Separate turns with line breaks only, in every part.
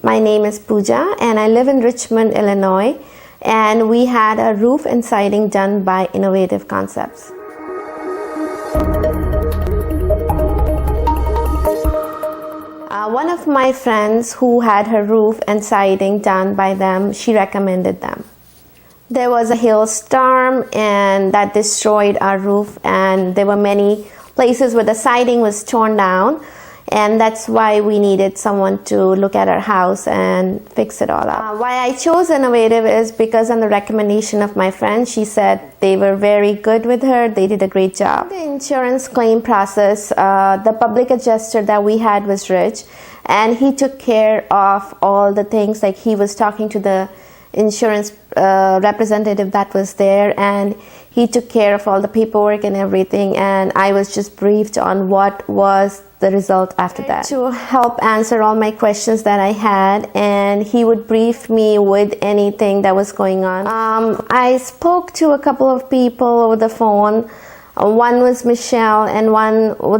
My name is Pooja and I live in Richmond, Illinois, and we had a roof and siding done by Innovative Concepts. One of my friends who had her roof and siding done by them, she recommended them. There was a hailstorm and that destroyed our roof, and there were many places where the siding was torn down, and that's why we needed someone to look at our house and fix it all up. Why I chose Innovative is because on the recommendation of my friend, she said they were very good with her, they did a great job. The insurance claim process, the public adjuster that we had was Rich, and he took care of all the things, like he was talking to the insurance representative that was there, and he took care of all the paperwork and everything, and I was just briefed on what was the result after that, to help answer all my questions that I had, and he would brief me with anything that was going on. I spoke to a couple of people over the phone. One was Michelle, and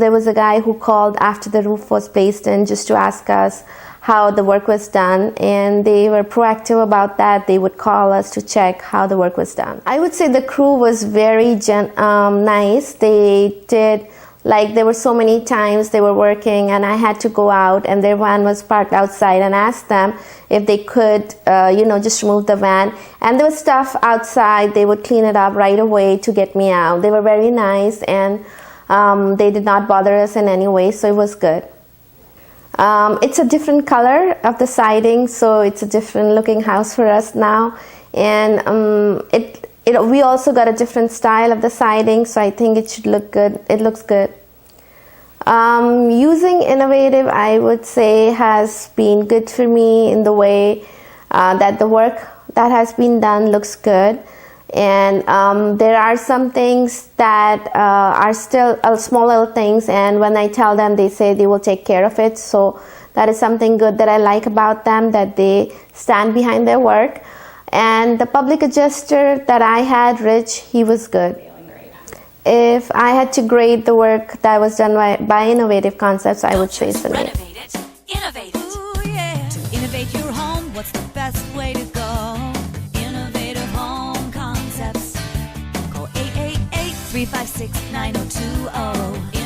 there was a guy who called after the roof was placed in just to ask us how the work was done, and they were proactive about that. They would call us to check how the work was done. I would say the crew was very nice. They did, like, there were so many times they were working and I had to go out and their van was parked outside, and ask them if they could just remove the van, and there was stuff outside. They would clean it up right away to get me out. They were very nice, and they did not bother us in any way, so it was good. It's a different color of the siding, so it's a different looking house for us now, and we also got a different style of the siding, so I think it should look good. It looks good. Using Innovative, I would say, has been good for me in the way that the work that has been done looks good. And there are some things that are still small little things, and when I tell them, they say they will take care of it. So that is something good that I like about them, that they stand behind their work. And the public adjuster that I had, Rich, he was good. If I had to grade the work that was done by Innovative Concepts, I would say it's an 8.
Renovate it, innovate it. Ooh, yeah. To innovate your home, what's the best way to go? Innovative Home Concepts. Call 888-356-9020.